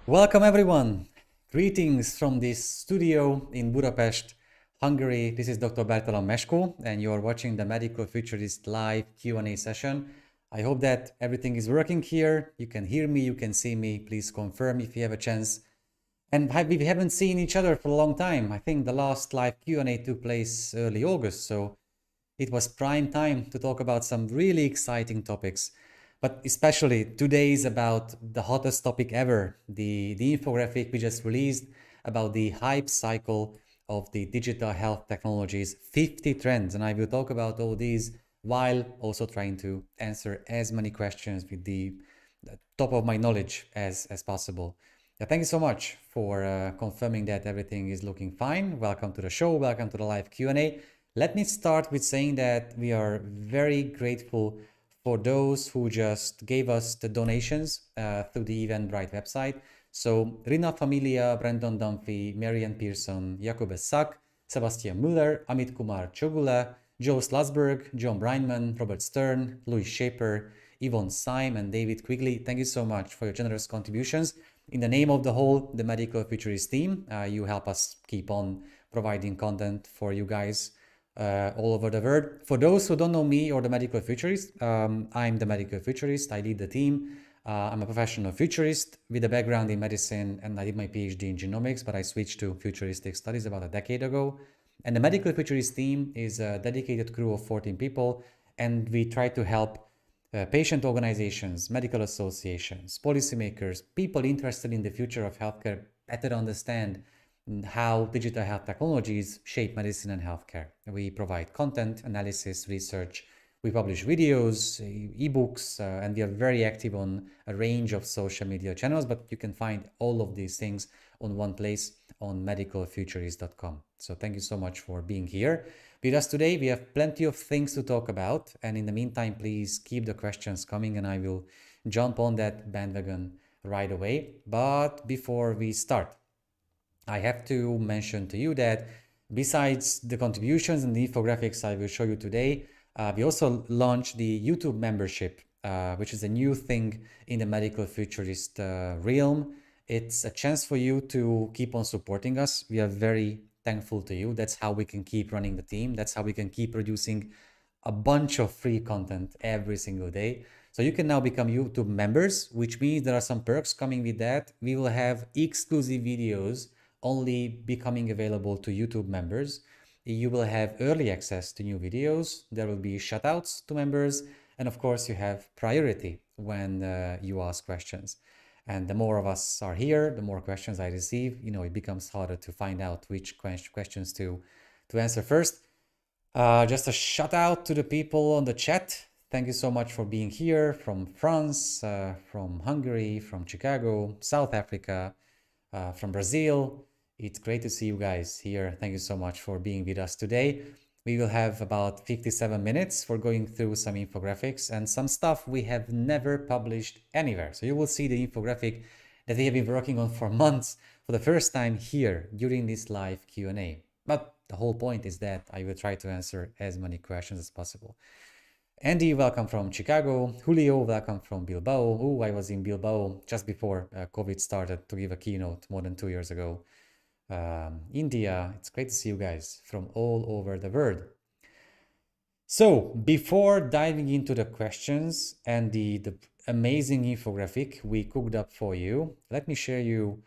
Welcome everyone. Greetings from this studio in Budapest, Hungary. This is Dr. Bertalan Mesko and you're watching the Medical Futurist live Q&A session. I hope that everything is working here. You can hear me, you can see me. Please confirm if you have a chance. And we haven't seen each other for a long time. I think the last live Q&A took place early August, so it was prime time to talk about some really exciting topics. But especially today is about the hottest topic ever, the infographic we just released about the hype cycle of the digital health technologies, 50 trends. And I will talk about all these while also trying to answer as many questions with the top of my knowledge as possible. Yeah, thank you so much for confirming that everything is looking fine. Welcome to the show. Welcome to the live Q&A. Let me start with saying that we are very grateful for those who just gave us the donations through the Eventbrite website. So Rina Familia, Brandon Dunphy, Marianne Pearson, Jakobus Sack, Sebastian Müller, Amit Kumar Chogula, Joe Slasberg, John Breinman, Robert Stern, Louis Shaper, Yvonne Syme, and David Quigley. Thank you so much for your generous contributions. In the name of the whole, the Medical Futurist team, you help us keep on providing content for you guys all over the world. For those who don't know me or the Medical Futurist, I'm the Medical Futurist. I lead the team. I'm a professional futurist with a background in medicine, and I did my PhD in genomics, but I switched to futuristic studies about a decade ago. And the Medical Futurist team is a dedicated crew of 14 people, and we try to help patient organizations, medical associations, policymakers, people interested in the future of healthcare better understand how digital health technologies shape medicine and healthcare. We provide content, analysis, research. We publish videos, ebooks, and we are very active on a range of social media channels, but you can find all of these things on one place on medicalfuturist.com. So thank you so much for being here with us today. We have plenty of things to talk about. And in the meantime, please keep the questions coming and I will jump on that bandwagon right away. But before we start, I have to mention to you that besides the contributions and the infographics I will show you today, we also launched the YouTube membership, which is a new thing in the Medical Futurist realm. It's a chance for you to keep on supporting us. We are very thankful to you. That's how we can keep running the team. That's how we can keep producing a bunch of free content every single day. So you can now become YouTube members, which means there are some perks coming with that. We will have exclusive videos only becoming available to YouTube members. You will have early access to new videos. There will be shoutouts to members. And of course, you have priority when you ask questions. And the more of us are here, the more questions I receive, it becomes harder to find out which questions to answer first. Just a shout out to the people on the chat. Thank you so much for being here from France, from Hungary, from Chicago, South Africa, from Brazil. It's great to see you guys here. Thank you so much for being with us today. We will have about 57 minutes for going through some infographics and some stuff we have never published anywhere. So you will see the infographic that we have been working on for months for the first time here during this live Q&A. But the whole point is that I will try to answer as many questions as possible. Andy, welcome from Chicago. Julio, welcome from Bilbao. Oh, I was in Bilbao just before COVID started to give a keynote more than 2 years ago. India, it's great to see you guys from all over the world. So before diving into the questions and the amazing infographic we cooked up for you, let me share you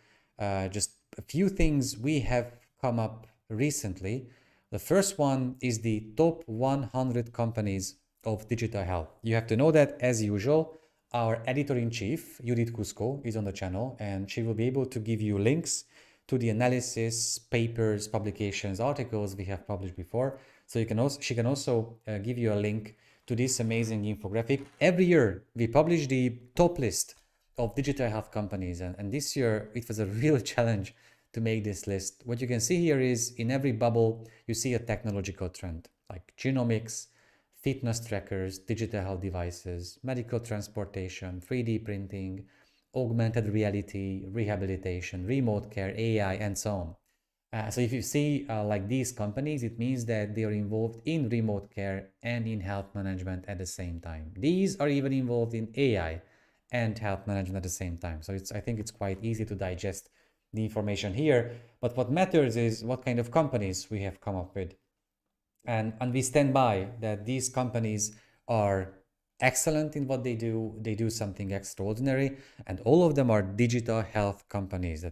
just a few things we have come up recently. The first one is the top 100 companies of digital health. You have to know that, as usual, our editor-in-chief, Judith Cusco, is on the channel and she will be able to give you links to the analysis, papers, publications, articles we have published before. So she can also give you a link to this amazing infographic. Every year we publish the top list of digital health companies. And this year it was a real challenge to make this list. What you can see here is in every bubble, you see a technological trend like genomics, fitness trackers, digital health devices, medical transportation, 3D printing, augmented reality, rehabilitation, remote care, AI, and so on. So if you see like these companies, it means that they are involved in remote care and in health management at the same time. These are even involved in AI and health management at the same time. So I think it's quite easy to digest the information here. But what matters is what kind of companies we have come up with. And we stand by that these companies are excellent in what they do. They do something extraordinary, and all of them are digital health companies.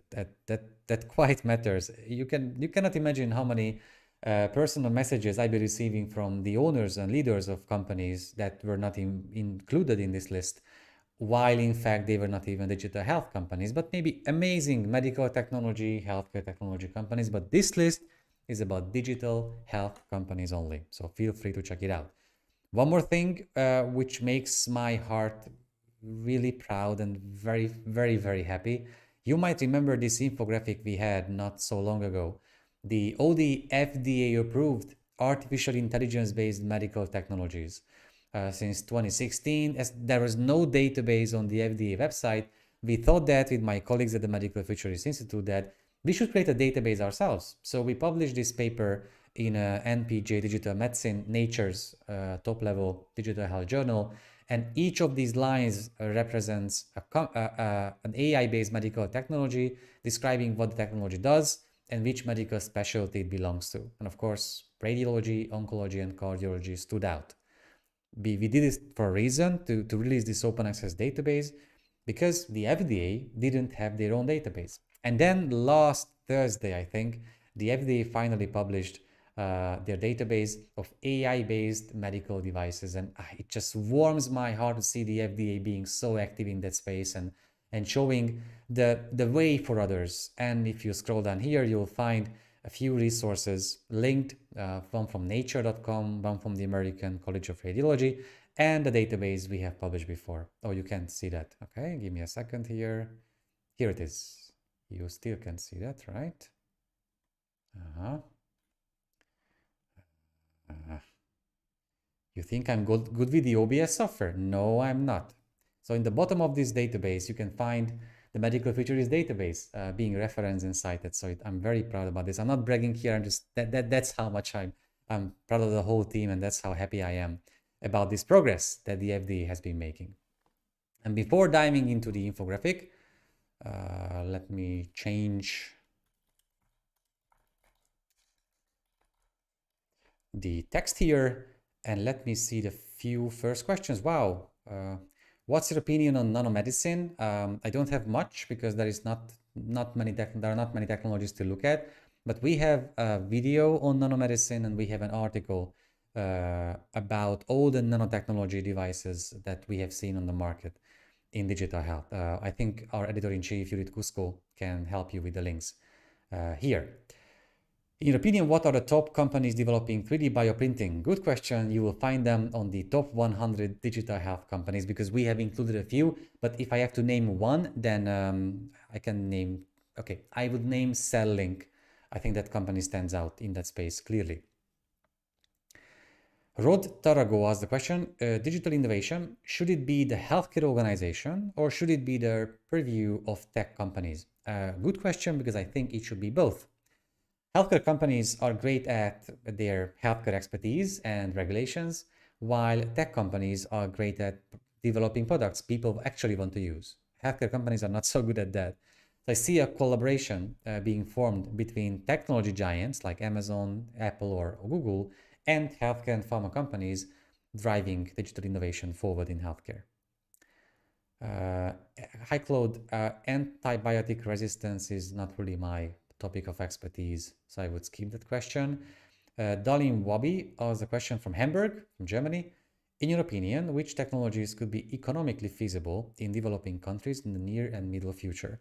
That quite matters. You cannot imagine how many personal messages I've been receiving from the owners and leaders of companies that were not included in this list, while in fact they were not even digital health companies, but maybe amazing medical technology, healthcare technology companies. But this list is about digital health companies only. So feel free to check it out. One more thing, which makes my heart really proud and very, very, very happy. You might remember this infographic we had not so long ago. All the FDA approved artificial intelligence based medical technologies. Since 2016, as there was no database on the FDA website, we thought that with my colleagues at the Medical Futurist Institute that we should create a database ourselves. So we published this paper in NPJ Digital Medicine, Nature's top-level digital health journal, and each of these lines represents an AI-based medical technology describing what the technology does and which medical specialty it belongs to. And of course, radiology, oncology, and cardiology stood out. We did this for a reason, to release this open access database, because the FDA didn't have their own database. And then last Thursday, I think, the FDA finally published their database of AI-based medical devices. And it just warms my heart to see the FDA being so active in that space and showing the way for others. And if you scroll down here, you'll find a few resources linked, one from nature.com, one from the American College of Radiology, and the database we have published before. Oh, you can't see that. Okay, give me a second here. Here it is. You still can see that, right? You think I'm good with the OBS software? No, I'm not. So in the bottom of this database, you can find the Medical Futurist database being referenced and cited. So I'm very proud about this. I'm not bragging here. I'm just that's how much I'm proud of the whole team, and that's how happy I am about this progress that the FDA has been making. And before diving into the infographic, let me change the text here and let me see the few first questions. Wow. What's your opinion on nanomedicine? I don't have much because there are not many technologies to look at, but we have a video on nanomedicine and we have an article about all the nanotechnology devices that we have seen on the market in digital health. I think our editor-in-chief, Judith Kusko, can help you with the links here. In your opinion, what are the top companies developing 3D bioprinting? Good question. You will find them on the top 100 digital health companies because we have included a few. But if I have to name one, then I can name, okay, I would name CellLink. I think that company stands out in that space clearly. Rod Tarago asked the question, digital innovation, should it be the healthcare organization or should it be the purview of tech companies? Good question, because I think it should be both. Healthcare companies are great at their healthcare expertise and regulations, while tech companies are great at developing products people actually want to use. Healthcare companies are not so good at that. So I see a collaboration being formed between technology giants like Amazon, Apple, or Google, and healthcare and pharma companies driving digital innovation forward in healthcare. Hi, Claude. Antibiotic resistance is not really my topic of expertise, so I would skip that question. Dalim Wabi asked a question from Hamburg, from Germany. In your opinion, which technologies could be economically feasible in developing countries in the near and middle future?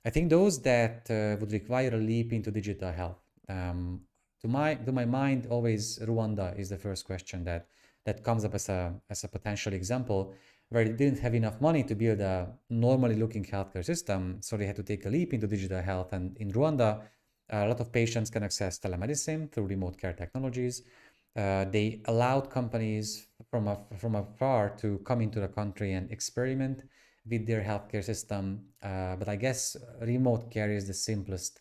I think those that would require a leap into digital health. To my mind, always Rwanda is the first question that comes up as a potential example, where they didn't have enough money to build a normally looking healthcare system, so they had to take a leap into digital health. And in Rwanda, a lot of patients can access telemedicine through remote care technologies. They allowed companies from afar to come into the country and experiment with their healthcare system. But I guess remote care is the simplest.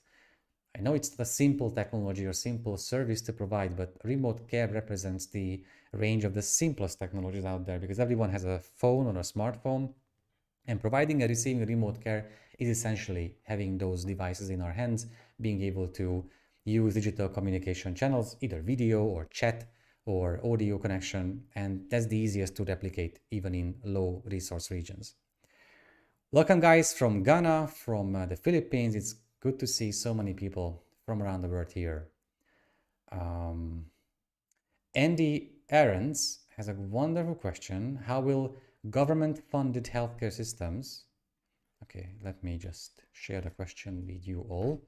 I know it's the simple technology or simple service to provide, but remote care represents the range of the simplest technologies out there because everyone has a phone or a smartphone. And providing a receiving remote care is essentially having those devices in our hands, being able to use digital communication channels, either video or chat or audio connection, and that's the easiest to replicate even in low resource regions. Welcome guys from Ghana, from the Philippines. It's good to see so many people from around the world here. Andy Aarons has a wonderful question. How will government-funded healthcare systems... Okay, let me just share the question with you all.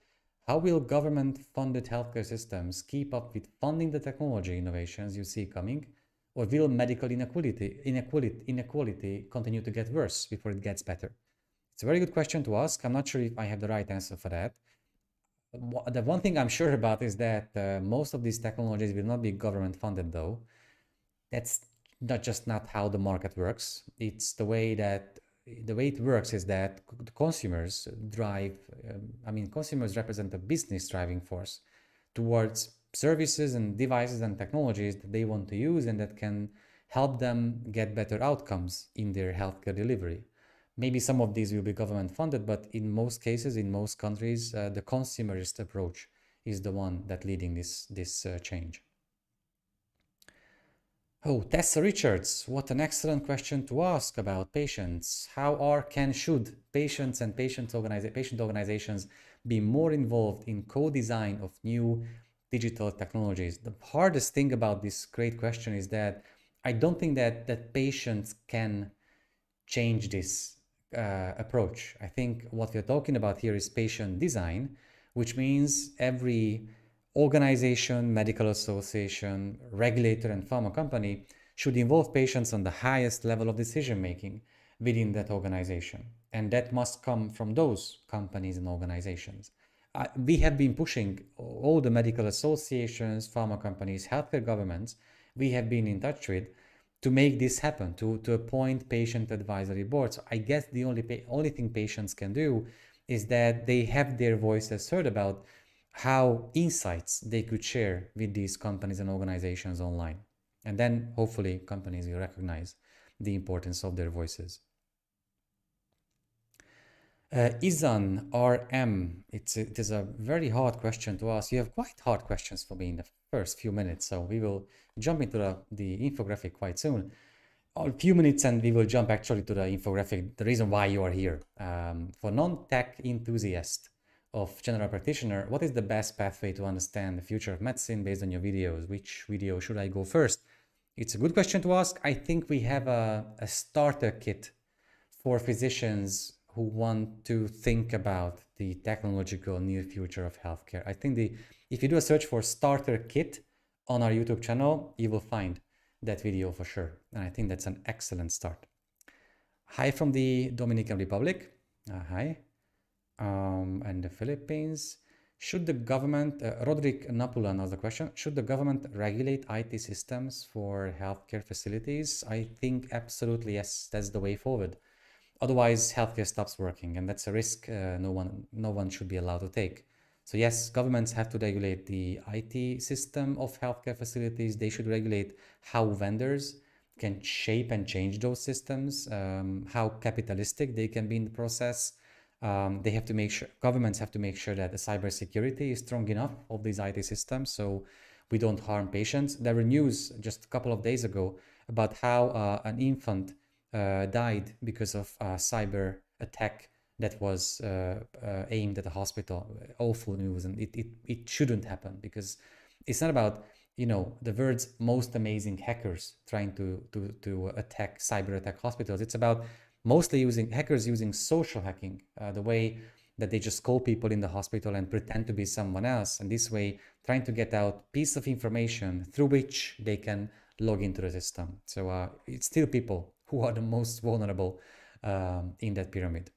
How will government-funded healthcare systems keep up with funding the technology innovations you see coming? Or will medical inequality continue to get worse before it gets better? It's a very good question to ask. I'm not sure if I have the right answer for that. The one thing I'm sure about is that most of these technologies will not be government funded though. That's not how the market works. It's the way it works is that the consumers drive, consumers represent a business driving force towards services and devices and technologies that they want to use and that can help them get better outcomes in their healthcare delivery. Maybe some of these will be government funded, but in most cases, in most countries, the consumerist approach is the one that leading this change. Oh, Tessa Richards, what an excellent question to ask about patients. How should patients and patient organizations be more involved in co-design of new digital technologies? The hardest thing about this great question is that I don't think that patients can change this approach. I think what we're talking about here is patient design, which means every organization, medical association, regulator, and pharma company should involve patients on the highest level of decision making within that organization. And that must come from those companies and organizations. We have been pushing all the medical associations, pharma companies, healthcare governments, we have been in touch with to make this happen, to appoint patient advisory boards. I guess the only thing patients can do is that they have their voices heard about how insights they could share with these companies and organizations online. And then hopefully companies will recognize the importance of their voices. Izan RM, it is a very hard question to ask. You have quite hard questions for me in the first few minutes, so we will jump into the infographic quite soon. A few minutes and we will jump actually to the infographic, the reason why you are here. For non-tech enthusiast of general practitioner, what is the best pathway to understand the future of medicine based on your videos? Which video should I go first? It's a good question to ask. I think we have a starter kit for physicians who want to think about the technological near future of healthcare. I think if you do a search for starter kit on our YouTube channel, you will find that video for sure. And I think that's an excellent start. Hi from the Dominican Republic. Hi. And the Philippines. Should the government, Roderick Napulan has a question, should the government regulate IT systems for healthcare facilities? I think absolutely yes, that's the way forward. Otherwise, healthcare stops working, and that's a risk no one should be allowed to take. So yes, governments have to regulate the IT system of healthcare facilities. They should regulate how vendors can shape and change those systems, how capitalistic they can be in the process. They have to make sure, governments have to make sure that the cybersecurity is strong enough of these IT systems so we don't harm patients. There were news just a couple of days ago about how an infant died because of a cyber attack that was aimed at a hospital. Awful news, and it shouldn't happen, because it's not about, you know, the world's most amazing hackers trying to cyber attack hospitals. It's about mostly hackers using social hacking, the way that they just call people in the hospital and pretend to be someone else, and this way trying to get out piece of information through which they can log into the system. So it's still people who are the most vulnerable in that pyramid.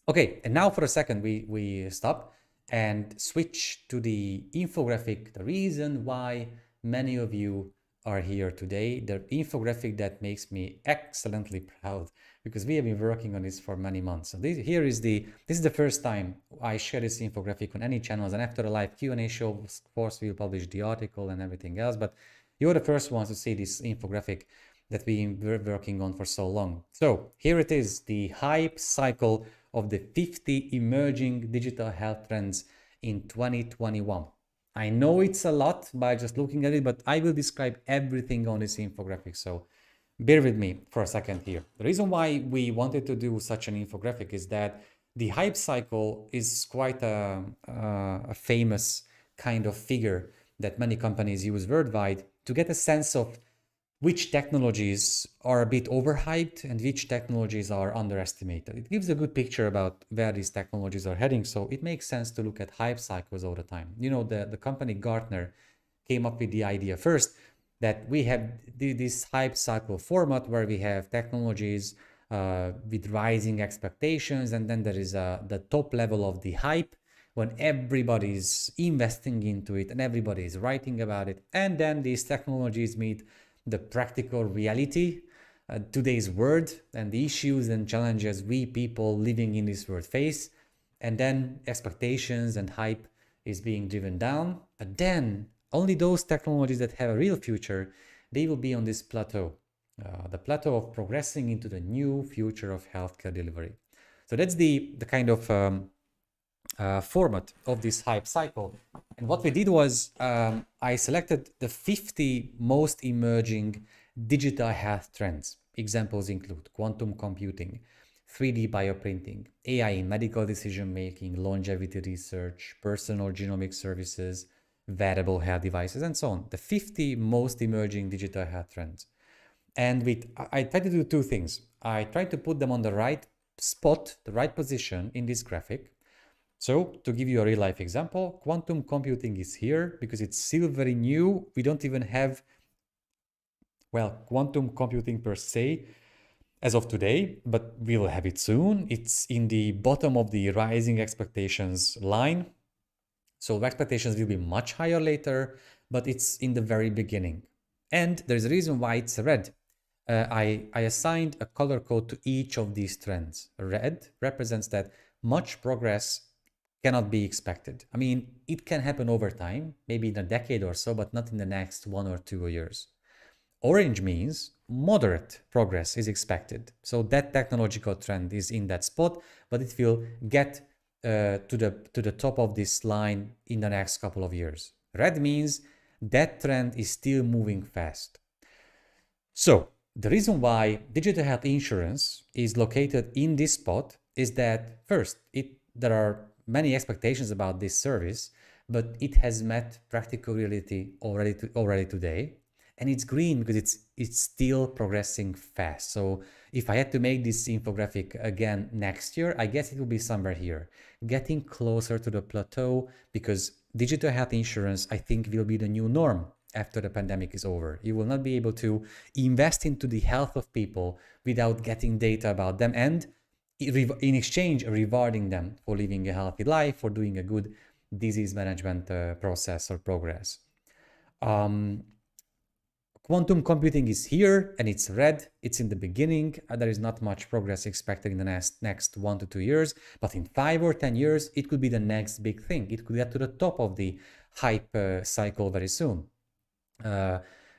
Okay, and now for a second we stop and switch to the infographic, the reason why many of you are here today, the infographic that makes me excellently proud, because we have been working on this for many months. So this is the first time I share this infographic on any channels, and after a live Q&A show, of course, we'll publish the article and everything else, but you're the first ones to see this infographic. that we were working on for so long. So here it is, the hype cycle of the 50 emerging digital health trends in 2021. I know it's a lot by just looking at it, but I will describe everything on this infographic. So bear with me for a second here. The reason why we wanted to do such an infographic is that the hype cycle is quite a famous kind of figure that many companies use worldwide to get a sense of which technologies are a bit overhyped and which technologies are underestimated. It gives a good picture about where these technologies are heading, so it makes sense to look at hype cycles all the time. You know, the company Gartner came up with the idea first that we have this hype cycle format where we have technologies with rising expectations, and then there is the top level of the hype when everybody's investing into it and everybody is writing about it, and then these technologies meet the practical reality, today's world, and the issues and challenges we people living in this world face. And then expectations and hype is being driven down. But then only those technologies that have a real future, they will be on this plateau, the plateau of progressing into the new future of healthcare delivery. So that's the kind of format of this hype cycle. And what we did was I selected the 50 most emerging digital health trends. Examples include quantum computing, 3D bioprinting, AI in medical decision making, longevity research, personal genomic services, wearable health devices, and so on. The 50 most emerging digital health trends. And I tried to do two things. I tried to put them on the right spot, the right position in this graphic. So to give you a real life example, quantum computing is here because it's still very new. We don't even have, well, quantum computing per se as of today, but we will have it soon. It's in the bottom of the rising expectations line. So expectations will be much higher later, but it's in the very beginning. And there's a reason why it's red. I assigned a color code to each of these trends. Red represents that much progress cannot be expected. I mean, it can happen over time, maybe in a decade or so, but not in the next 1 or 2 years. Orange means moderate progress is expected. So that technological trend is in that spot, but it will get to the top of this line in the next couple of years. Red means that trend is still moving fast. So the reason why digital health insurance is located in this spot is that first, there are many expectations about this service, but it has met practical reality already today. And it's green because it's still progressing fast. So if I had to make this infographic again next year, I guess it will be somewhere here, getting closer to the plateau, because digital health insurance, I think, will be the new norm after the pandemic is over. You will not be able to invest into the health of people without getting data about them and in exchange rewarding them for living a healthy life, for doing a good disease management process or progress. Quantum computing is here and it's red. It's in the beginning. There is not much progress expected in the next 1 to 2 years, but in 5 or 10 years, it could be the next big thing. It could get to the top of the hype cycle very soon.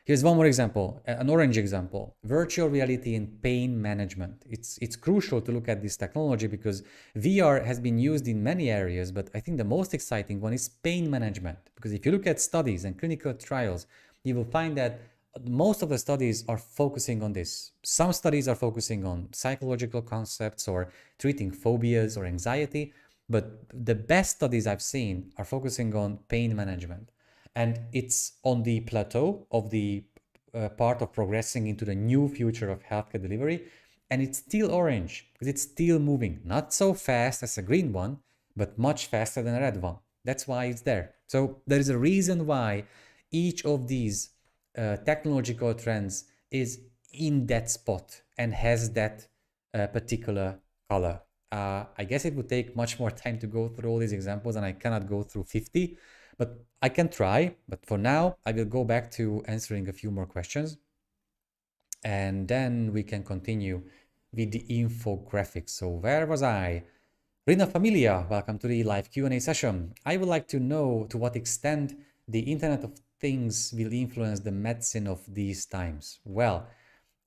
Here's one more example, an orange example, virtual reality in pain management. It's crucial to look at this technology because VR has been used in many areas, but I think the most exciting one is pain management. Because if you look at studies and clinical trials, you will find that most of the studies are focusing on this. Some studies are focusing on psychological concepts or treating phobias or anxiety, but the best studies I've seen are focusing on pain management. And it's on the plateau of the part of progressing into the new future of healthcare delivery. And it's still orange because it's still moving. Not so fast as a green one, but much faster than a red one. That's why it's there. So there is a reason why each of these technological trends is in that spot and has that particular color. I guess it would take much more time to go through all these examples, and I cannot go through 50. But I can try, but for now, I will go back to answering a few more questions. And then we can continue with the infographics. So where was I? Rina Familia, welcome to the live Q&A session. I would like to know to what extent the Internet of Things will influence the medicine of these times. Well,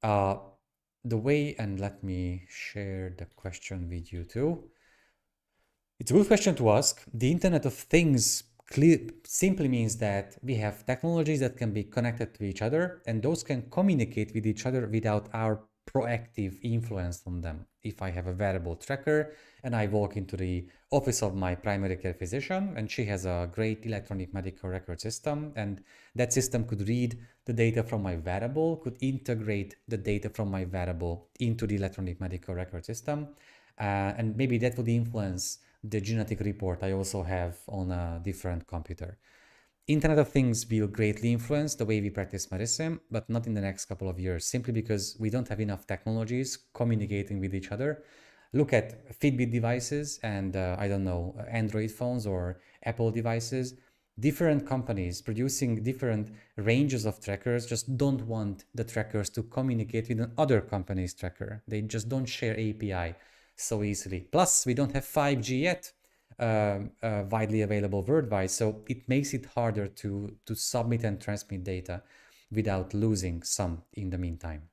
The way, and let me share the question with you too. It's a good question to ask. The Internet of Things simply means that we have technologies that can be connected to each other, and those can communicate with each other without our proactive influence on them. If I have a wearable tracker and I walk into the office of my primary care physician, and she has a great electronic medical record system, and that system could read the data from my wearable, could integrate the data from my wearable into the electronic medical record system, and maybe that would influence the genetic report I also have on a different computer. Internet of Things will greatly influence the way we practice medicine, but not in the next couple of years, simply because we don't have enough technologies communicating with each other. Look at Fitbit devices and I don't know, Android phones or Apple devices. Different companies producing different ranges of trackers just don't want the trackers to communicate with another company's tracker. They just don't share API so easily. Plus, we don't have 5G yet widely available worldwide, so it makes it harder to submit and transmit data without losing some in the meantime.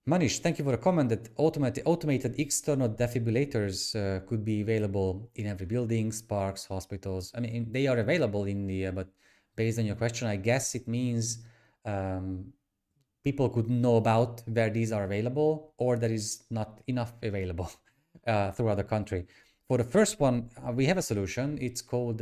Manish, thank you for a comment that automated external defibrillators could be available in every building, parks, hospitals. I mean, they are available in India, but based on your question, I guess it means people could know about where these are available, or there is not enough available throughout the country. For the first one, we have a solution. It's called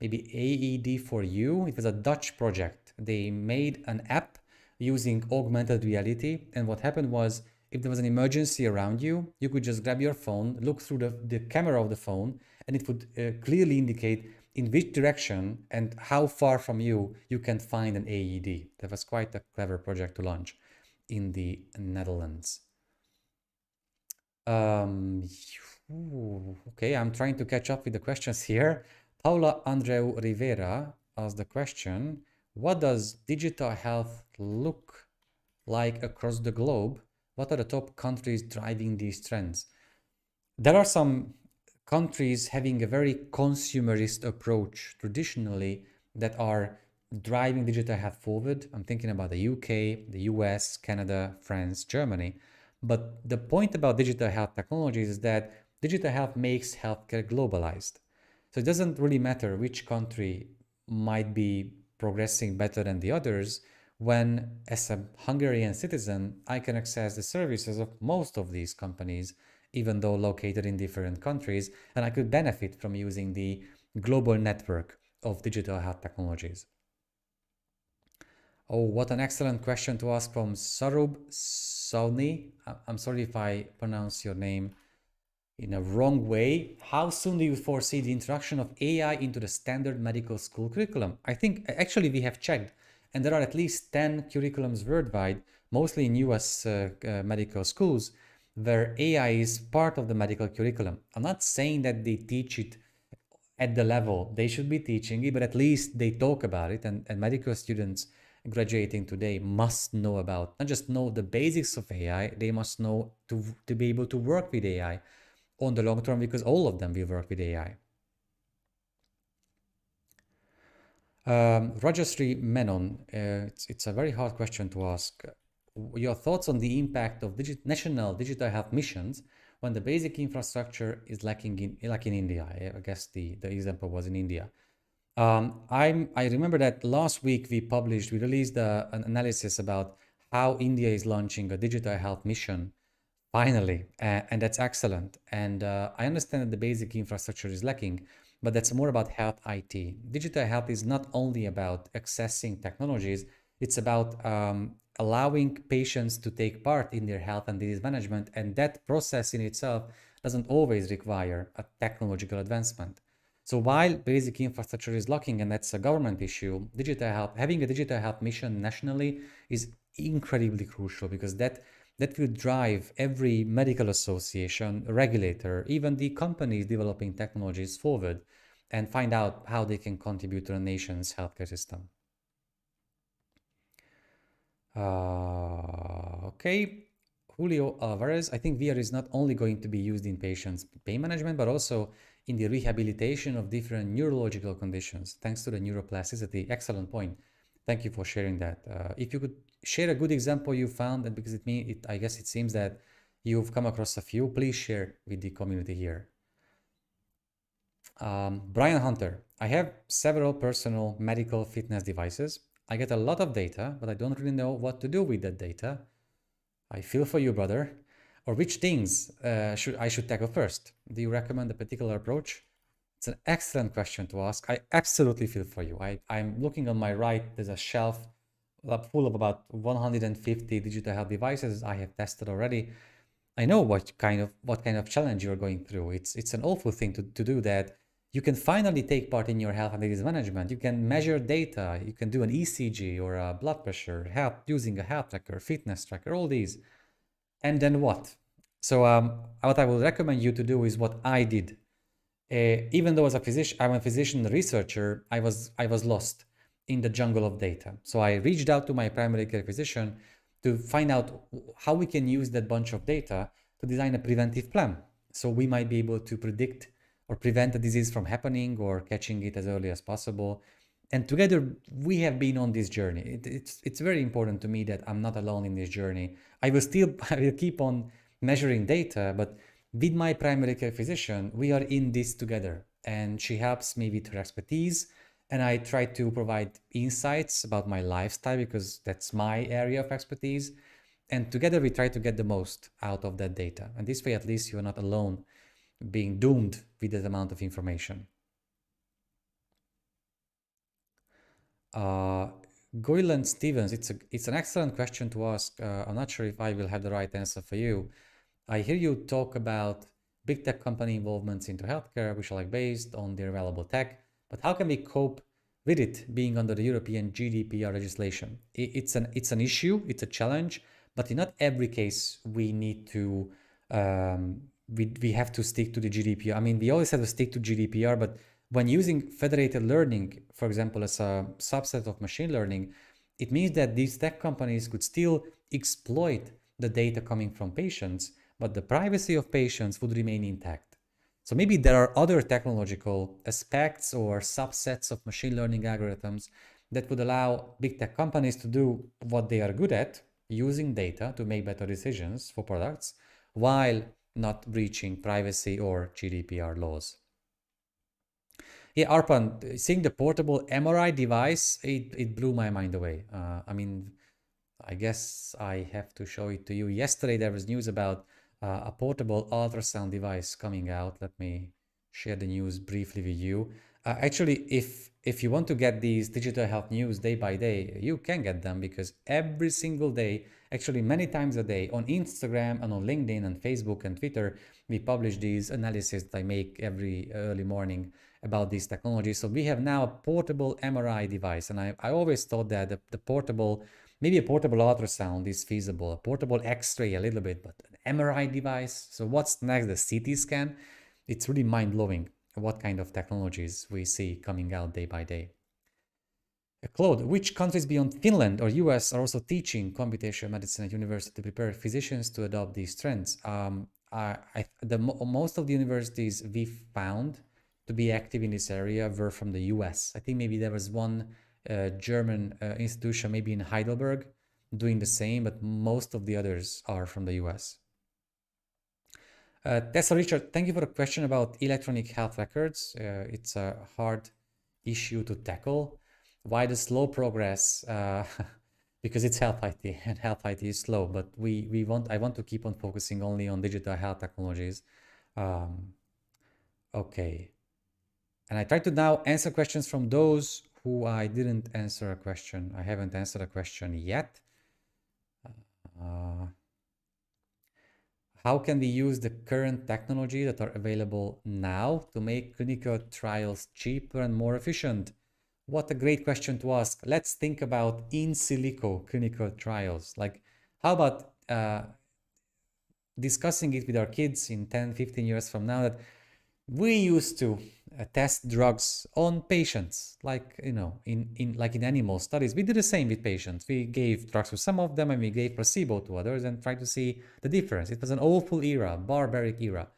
maybe AED for You. It was a Dutch project. They made an app using augmented reality. And what happened was, if there was an emergency around you, you could just grab your phone, look through the camera of the phone, and it would clearly indicate in which direction and how far from you can find an AED. That was quite a clever project to launch in the Netherlands. Okay, I'm trying to catch up with the questions here. Paula Andreu Rivera asked the question, what does digital health look like across the globe? What are the top countries driving these trends? There are some countries having a very consumerist approach traditionally that are driving digital health forward. I'm thinking about the UK, the US, Canada, France, Germany. But the point about digital health technologies is that digital health makes healthcare globalized. So it doesn't really matter which country might be progressing better than the others when, as a Hungarian citizen, I can access the services of most of these companies, even though located in different countries, and I could benefit from using the global network of digital health technologies. Oh, what an excellent question to ask from Sarub Sawni. I'm sorry if I pronounce your name in a wrong way. How soon do you foresee the introduction of AI into the standard medical school curriculum? I think actually we have checked, and there are at least 10 curriculums worldwide, mostly in US medical schools, where AI is part of the medical curriculum. I'm not saying that they teach it at the level they should be teaching it, but at least they talk about it, and medical students graduating today must know about, not just know the basics of AI, they must know to be able to work with AI on the long term, because all of them will work with AI. Rajashree Menon, it's a very hard question to ask. Your thoughts on the impact of national digital health missions when the basic infrastructure is lacking in India? I guess the example was in India. I remember that last week we released an analysis about how India is launching a digital health mission finally, and that's excellent. And I understand that the basic infrastructure is lacking, but that's more about health IT. Digital health is not only about accessing technologies, it's about allowing patients to take part in their health and disease management, and that process in itself doesn't always require a technological advancement. So while basic infrastructure is lacking, and that's a government issue, digital health, having a digital health mission nationally is incredibly crucial, because that will drive every medical association, regulator, even the companies developing technologies forward, and find out how they can contribute to the nation's healthcare system. Okay, Julio Alvarez, I think VR is not only going to be used in patients' pain management, but also in the rehabilitation of different neurological conditions, thanks to the neuroplasticity. Excellent point. Thank you for sharing that. If you could share a good example you found, and because I guess it seems that you've come across a few, please share with the community here. Brian Hunter, I have several personal medical fitness devices. I get a lot of data, but I don't really know what to do with that data. I feel for you, brother. Or which things I should tackle first? Do you recommend a particular approach? It's an excellent question to ask. I absolutely feel for you. I'm looking on my right, there's a shelf full of about 150 digital health devices I have tested already. I know what kind of challenge you're going through. It's an awful thing to do that. You can finally take part in your health and disease management. You can measure data. You can do an ECG or a blood pressure, health using a health tracker, fitness tracker, all these. And then what? So what I would recommend you to do is what I did. Even though as a physician, I'm a physician researcher, I was lost in the jungle of data. So I reached out to my primary care physician to find out how we can use that bunch of data to design a preventive plan. So we might be able to predict or prevent the disease from happening or catching it as early as possible. And together we have been on this journey. It's very important to me that I'm not alone in this journey. I will keep on measuring data, but with my primary care physician, we are in this together. And she helps me with her expertise. And I try to provide insights about my lifestyle because that's my area of expertise. And together we try to get the most out of that data. And this way, at least you're not alone being doomed with that amount of information. Goyland Stevens, it's an excellent question to ask. I'm not sure if I will have the right answer for you. I hear you talk about big tech company involvements into healthcare, which are like based on their available tech, but how can we cope with it being under the European GDPR legislation? It's an issue, it's a challenge, but in not every case we need to we have to stick to the GDPR. I mean, we always have to stick to GDPR, but when using federated learning, for example, as a subset of machine learning, it means that these tech companies could still exploit the data coming from patients, but the privacy of patients would remain intact. So maybe there are other technological aspects or subsets of machine learning algorithms that would allow big tech companies to do what they are good at, using data to make better decisions for products, while not breaching privacy or GDPR laws. Yeah, Arpan, seeing the portable MRI device, it blew my mind away. I mean, I guess I have to show it to you. Yesterday there was news about a portable ultrasound device coming out. Let me share the news briefly with you. Actually, if you want to get these digital health news day by day, you can get them because every single day, actually many times a day, on Instagram and on LinkedIn and Facebook and Twitter, we publish these analyses that I make every early morning about these technologies. So we have now a portable MRI device, and I always thought that the portable, maybe a portable ultrasound is feasible, a portable X-ray a little bit, but an MRI device. So what's next? The CT scan? It's really mind-blowing what kind of technologies we see coming out day by day. Claude, which countries beyond Finland or US are also teaching computational medicine at university to prepare physicians to adopt these trends? Most of the universities we found to be active in this area were from the US. I think maybe there was one German institution, maybe in Heidelberg, doing the same, but most of the others are from the US. Tessa Richard, thank you for the question about electronic health records. It's a hard issue to tackle. Why the slow progress? Because it's health IT and health IT is slow, but I want to keep on focusing only on digital health technologies. Okay. And I try to now answer questions from those who I didn't answer a question. I haven't answered a question yet. How can we use the current technology that are available now to make clinical trials cheaper and more efficient? What a great question to ask. Let's think about in silico clinical trials. Like, how about discussing it with our kids in 10, 15 years from now, that we used to test drugs on patients, like, you know, in animal studies. We did the same with patients. We gave drugs to some of them and we gave placebo to others and tried to see the difference. It was an awful era, barbaric era.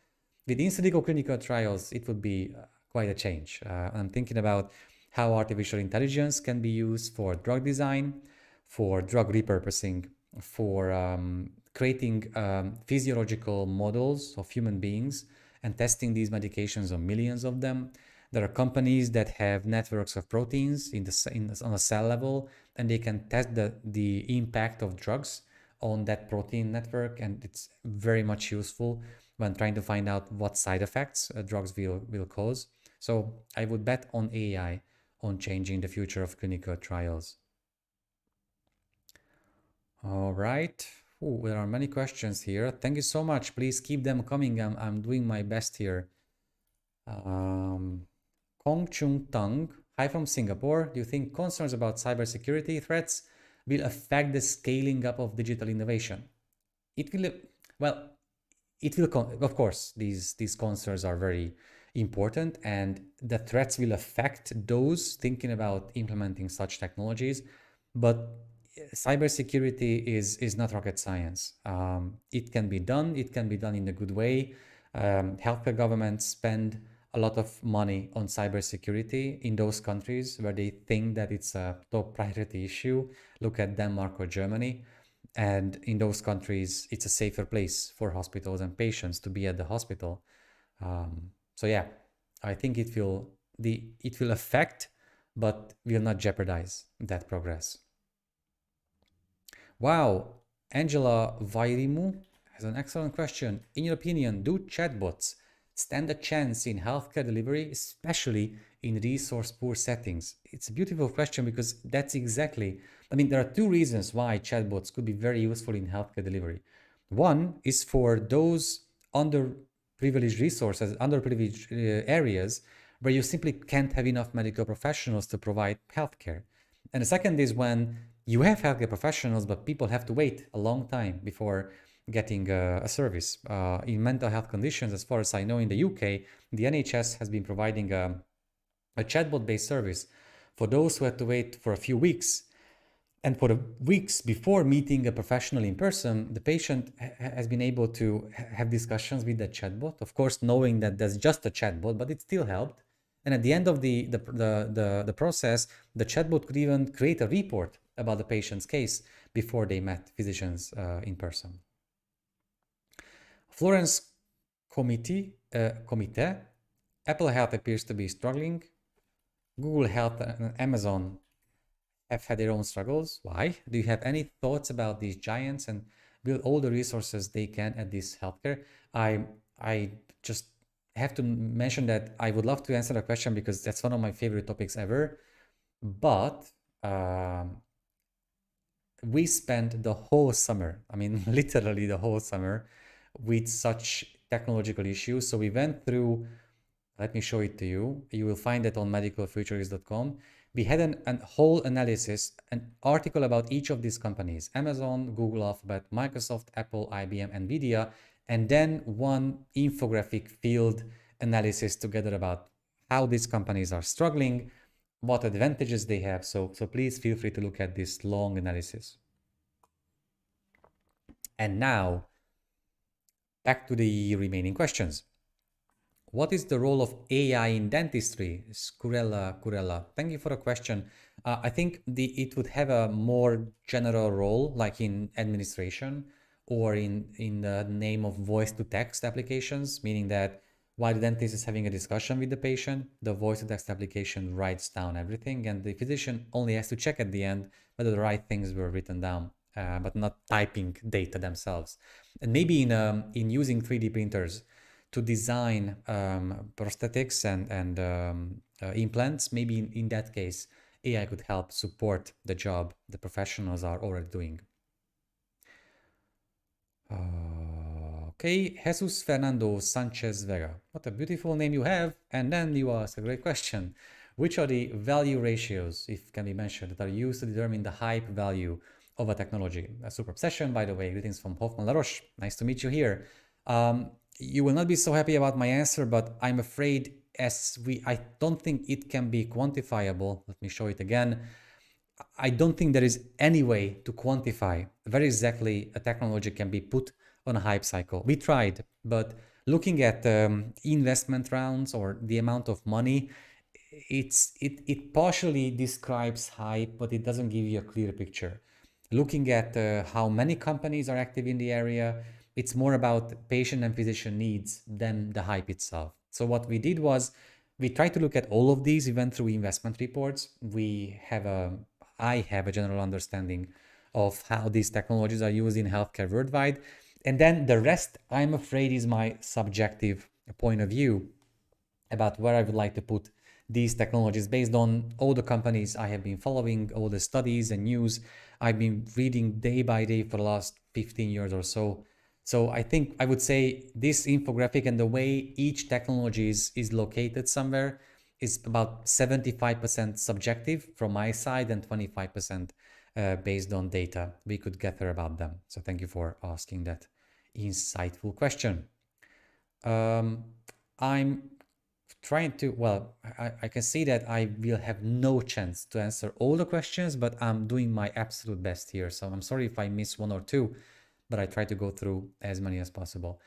With in silico clinical trials, it would be quite a change. I'm thinking about how artificial intelligence can be used for drug design, for drug repurposing, for creating physiological models of human beings and testing these medications on millions of them. There are companies that have networks of proteins on a cell level, and they can test the impact of drugs on that protein network, and it's very much useful when trying to find out what side effects drugs will cause. So I would bet on AI on changing the future of clinical trials. All right. Ooh, there are many questions here. Thank you so much. Please keep them coming. I'm doing my best here. Kong Chung Tung, hi from Singapore. Do you think concerns about cybersecurity threats will affect the scaling up of digital innovation? It will, well, it will, of course, these concerns are very important, and the threats will affect those thinking about implementing such technologies. But cybersecurity is not rocket science. It can be done. It can be done in a good way. Healthcare governments spend a lot of money on cybersecurity in those countries where they think that it's a top priority issue. Look at Denmark or Germany. And in those countries, it's a safer place for hospitals and patients to be at the hospital. So yeah, I think it will affect, but will not jeopardize that progress. Wow, Angela Vairimu has an excellent question. In your opinion, do chatbots stand a chance in healthcare delivery, especially in resource-poor settings? It's a beautiful question because that's exactly, I mean, there are two reasons why chatbots could be very useful in healthcare delivery. One is for those underprivileged resources, underprivileged areas where you simply can't have enough medical professionals to provide healthcare. And the second is when you have healthcare professionals, but people have to wait a long time before getting a service. In mental health conditions, as far as I know, in the UK, the NHS has been providing a chatbot-based service for those who had to wait for a few weeks. And for the weeks before meeting a professional in person, the patient has been able to have discussions with the chatbot, of course, knowing that there's just a chatbot, but it still helped. And at the end of the process, the chatbot could even create a report about the patient's case before they met physicians in person. Florence Committee, Apple Health appears to be struggling. Google Health and Amazon have had their own struggles. Why? Do you have any thoughts about these giants and build all the resources they can at this healthcare? I just have to mention that I would love to answer the question because that's one of my favorite topics ever. But we spent the whole summer, I mean, literally the whole summer, with such technological issues. So we went through, let me show it to you. You will find it on medicalfuturist.com. We had a whole analysis, an article about each of these companies, Amazon, Google Alphabet, Microsoft, Apple, IBM, NVIDIA, and then one infographic field analysis together about how these companies are struggling, what advantages they have. So please feel free to look at this long analysis. And now, back to the remaining questions. What is the role of AI in dentistry? Curella. Thank you for the question. I think it would have a more general role, like in administration or in the name of voice-to-text applications, meaning that while the dentist is having a discussion with the patient, the voice-to-text application writes down everything, and the physician only has to check at the end whether the right things were written down, but not typing data themselves. And maybe in using 3D printers to design prosthetics and implants, maybe in that case, AI could help support the job the professionals are already doing. Okay, Jesus Fernando Sanchez Vega. What a beautiful name you have. And then you ask a great question. Which are the value ratios, if can be mentioned, that are used to determine the hype value of a technology? A super obsession, by the way. Greetings from Hoffman Laroche. Nice to meet you here. You will not be so happy about my answer, but I'm afraid I don't think it can be quantifiable. Let me show it again. I don't think there is any way to quantify very exactly a technology can be put on a hype cycle. We tried, but Looking at investment rounds or the amount of money, it partially describes hype, but it doesn't give you a clear picture. Looking at how many companies are active in the area, it's more about patient and physician needs than the hype itself. So what we did was we tried to look at all of these. We went through investment reports. I have a general understanding of how these technologies are used in healthcare worldwide. And then the rest, I'm afraid, is my subjective point of view about where I would like to put these technologies based on all the companies I have been following, all the studies and news I've been reading day by day for the last 15 years or so. So I think I would say this infographic and the way each technology is located somewhere is about 75% subjective from my side and 25% based on data we could gather about them. So thank you for asking that insightful question. I'm trying to, well, I can see that I will have no chance to answer all the questions, but I'm doing my absolute best here. So I'm sorry if I miss one or two, but I try to go through as many as possible.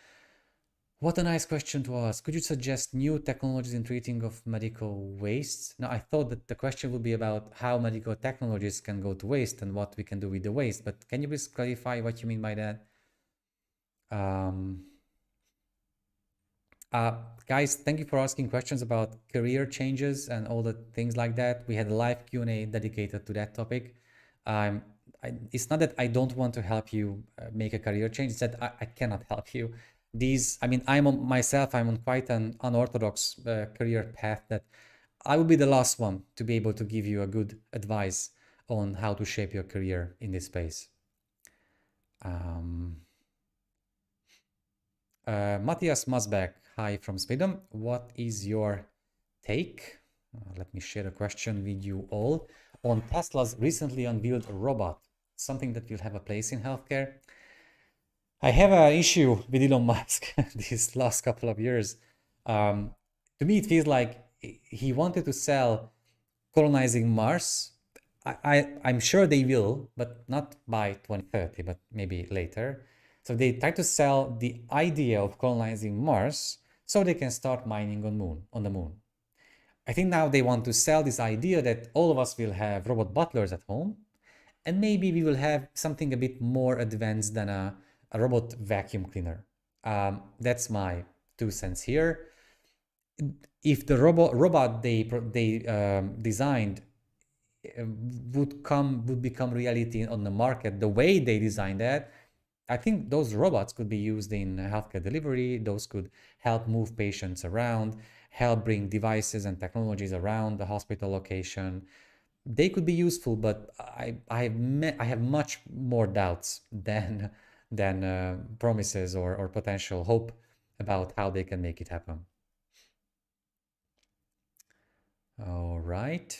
What a nice question to ask. Could you suggest new technologies in treating of medical waste? Now, I thought that the question would be about how medical technologies can go to waste and what we can do with the waste, but can you please clarify what you mean by that? Guys, thank you for asking questions about career changes and all the things like that. We had a live Q&A dedicated to that topic. It's not that I don't want to help you make a career change, it's that I cannot help you. I'm on quite an unorthodox career path that I would be the last one to be able to give you a good advice on how to shape your career in this space. Matthias Masbeck, hi from Sweden. What is your take? Let me share a question with you all on Tesla's recently unveiled robot, something that will have a place in healthcare. I have an issue with Elon Musk these last couple of years. To me, it feels like he wanted to sell colonizing Mars. I'm sure they will, but not by 2030, but maybe later. So they try to sell the idea of colonizing Mars so they can start mining on the moon. I think now they want to sell this idea that all of us will have robot butlers at home, and maybe we will have something a bit more advanced than a robot vacuum cleaner. That's my 2 cents here. If the robot they designed would become reality on the market the way they designed that, I think those robots could be used in healthcare delivery. Those could help move patients around, help bring devices and technologies around the hospital location. They could be useful, but I have much more doubts than promises or potential hope about how they can make it happen. All right.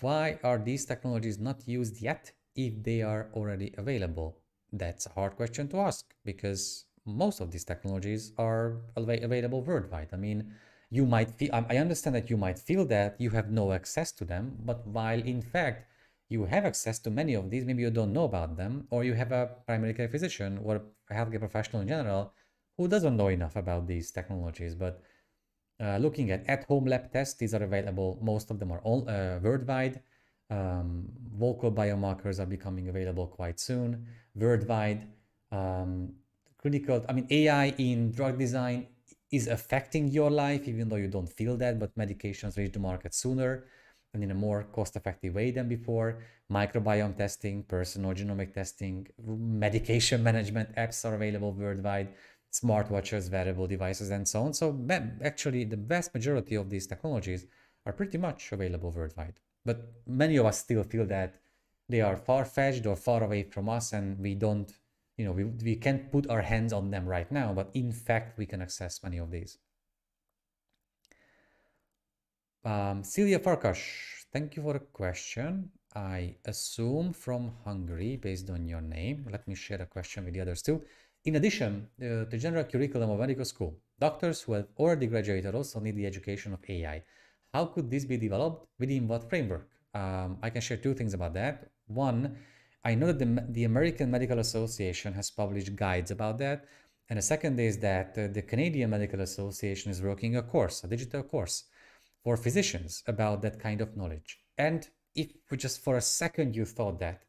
Why are these technologies not used yet if they are already available? That's a hard question to ask because most of these technologies are available worldwide. I mean, you might feel, I understand that you might feel that you have no access to them, but while in fact you have access to many of these, maybe you don't know about them, or you have a primary care physician or a healthcare professional in general who doesn't know enough about these technologies. But looking at home lab tests, these are available. Most of them are all worldwide. Vocal biomarkers are becoming available quite soon worldwide. AI in drug design is affecting your life, even though you don't feel that, but medications reach the market sooner and in a more cost-effective way than before. Microbiome testing, personal genomic testing, medication management apps are available worldwide, smartwatches, wearable devices, and so on. So actually, the vast majority of these technologies are pretty much available worldwide. But many of us still feel that they are far-fetched or far away from us, and we don't, we can't put our hands on them right now, but in fact, we can access many of these. Celia Farkas, thank you for the question. I assume from Hungary, based on your name. Let me share a question with the others too. In addition, the general curriculum of medical school, doctors who have already graduated also need the education of AI. How could this be developed? Within what framework? I can share 2 things about that. One, I know that the American Medical Association has published guides about that. And the second is that the Canadian Medical Association is working a course, a digital course for physicians about that kind of knowledge. And if just for a second you thought that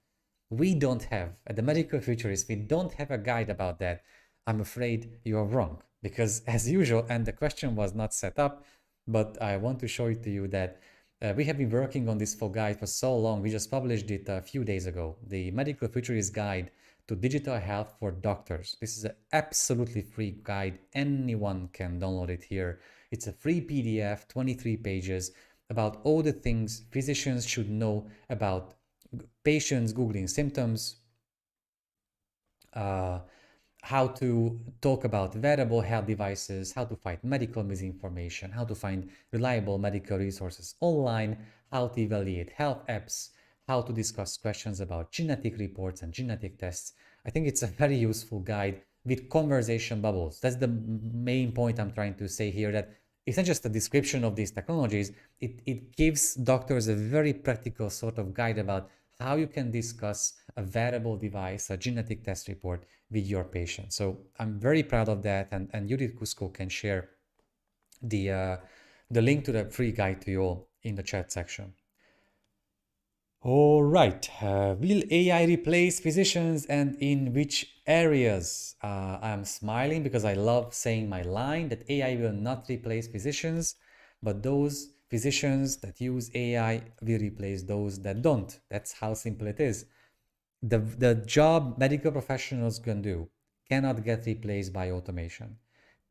we don't have, at the Medical Futurist, we don't have a guide about that, I'm afraid you are wrong. Because as usual, and the question was not set up, but I want to show it to you that we have been working on this for guide for so long. We just published it a few days ago, the Medical Futurist Guide to Digital Health for Doctors. This is an absolutely free guide. Anyone can download it here. It's a free PDF, 23 pages, about all the things physicians should know about patients Googling symptoms, how to talk about wearable health devices, how to fight medical misinformation, how to find reliable medical resources online, how to evaluate health apps, how to discuss questions about genetic reports and genetic tests. I think it's a very useful guide with conversation bubbles. That's the main point I'm trying to say here, that it's not just a description of these technologies, it gives doctors a very practical sort of guide about how you can discuss a wearable device, a genetic test report with your patient. So I'm very proud of that, and Judith Cusco can share the link to the free guide to you all in the chat section. All right, will AI replace physicians and in which areas? I'm smiling because I love saying my line that AI will not replace physicians, but those physicians that use AI will replace those that don't. That's how simple it is. The job medical professionals can do cannot get replaced by automation.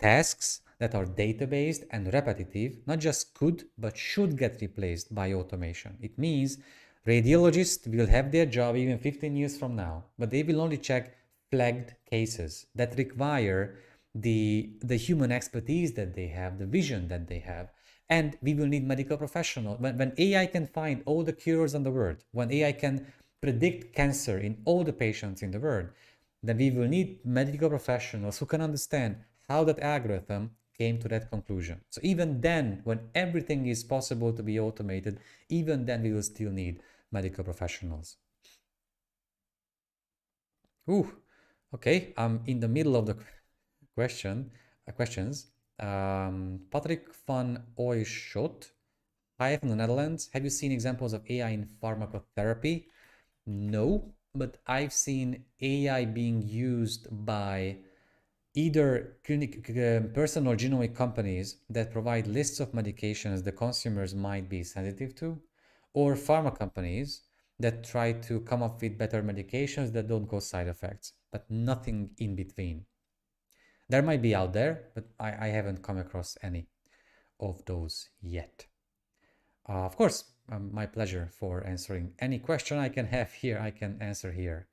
Tasks that are data-based and repetitive not just could, but should get replaced by automation. It means radiologists will have their job even 15 years from now, but they will only check flagged cases that require the human expertise that they have, the vision that they have. And we will need medical professionals. When AI can find all the cures in the world, when AI can predict cancer in all the patients in the world, then we will need medical professionals who can understand how that algorithm came to that conclusion. So even then, when everything is possible to be automated, even then we will still need medical professionals. Ooh, okay, I'm in the middle of the questions. Patrick van Ooyschot, hi from the Netherlands. Have you seen examples of AI in pharmacotherapy? No, but I've seen AI being used by either personal genomic companies that provide lists of medications the consumers might be sensitive to, or pharma companies that try to come up with better medications that don't cause side effects, but nothing in between. There might be out there, but I haven't come across any of those yet. Of course, my pleasure for answering any question I can have here, I can answer here.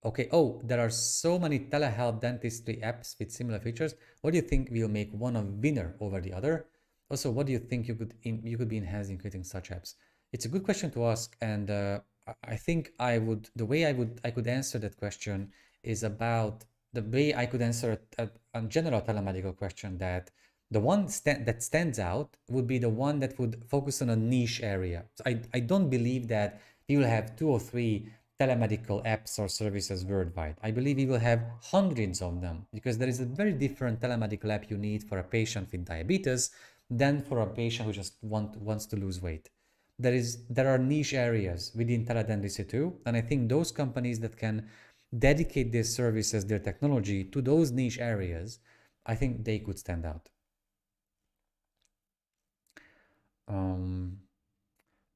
Okay, oh, there are so many telehealth dentistry apps with similar features. What do you think will make one a winner over the other? Also, what do you think you could be enhanced in creating such apps? It's a good question to ask, and I think the way I could answer that question is about the way I could answer a general telemedical question, that the one that stands out would be the one that would focus on a niche area. So I don't believe that we will have 2 or 3 telemedical apps or services worldwide. I believe we will have hundreds of them, because there is a very different telemedical app you need for a patient with diabetes than for a patient who just wants to lose weight. There are niche areas within teledentistry too, and I think those companies that can dedicate their services, their technology to those niche areas, I think they could stand out.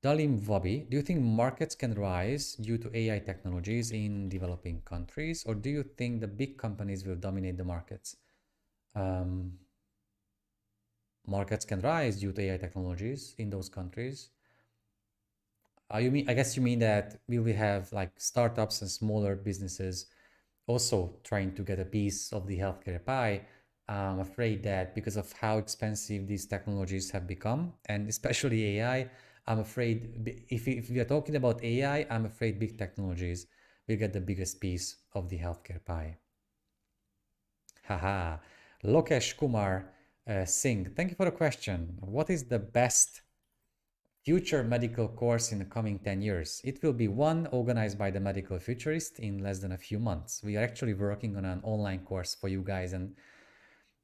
Dalim Wabi, do you think markets can rise due to AI technologies in developing countries, or do you think the big companies will dominate the markets? Markets can rise due to AI technologies in those countries. I guess you mean that we will have like startups and smaller businesses also trying to get a piece of the healthcare pie. I'm afraid that because of how expensive these technologies have become, and especially AI, I'm afraid if we are talking about AI, I'm afraid big technologies will get the biggest piece of the healthcare pie. Haha. Lokesh Kumar Singh, thank you for the question. What is the best future medical course in the coming 10 years. It will be one organized by the Medical Futurist in less than a few months. We are actually working on an online course for you guys. And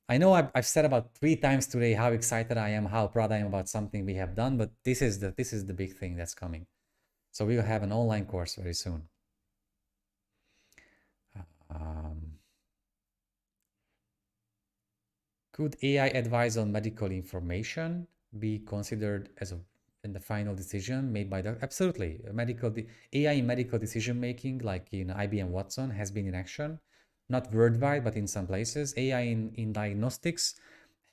I know I've said about 3 times today how excited I am, how proud I am about something we have done, but this is the big thing that's coming. So we will have an online course very soon. Could AI advice on medical information be considered as in the final decision made by the absolutely AI in medical decision making, like in IBM Watson, has been in action, not worldwide, but in some places. AI in diagnostics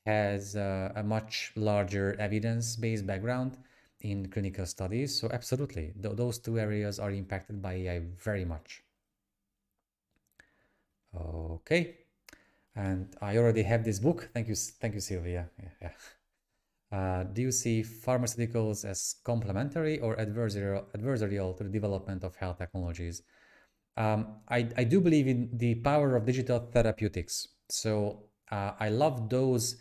has a much larger evidence-based background in clinical studies. So absolutely, those two areas are impacted by AI very much. Okay. And I already have this book. Thank you, Sylvia. Yeah. Do you see pharmaceuticals as complementary or adversarial to the development of health technologies? I do believe in the power of digital therapeutics. So I love those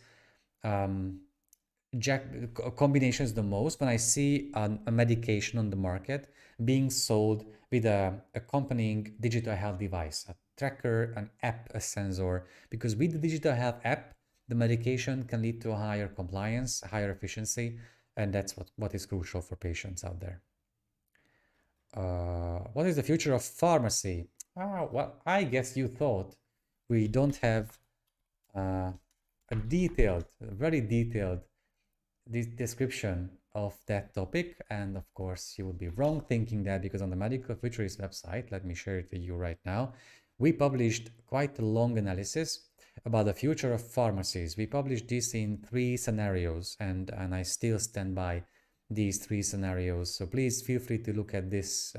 combinations the most when I see a medication on the market being sold with a accompanying digital health device, a tracker, an app, a sensor, because with the digital health app, the medication can lead to a higher compliance, higher efficiency, and that's what is crucial for patients out there. What is the future of pharmacy? Well, I guess you thought we don't have a very detailed description of that topic, and of course you would be wrong thinking that, because on the Medical Futurist website, let me share it with you right now, we published quite a long analysis about the future of pharmacies. We published this in 3 scenarios, and I still stand by these 3 scenarios. So please feel free to look at this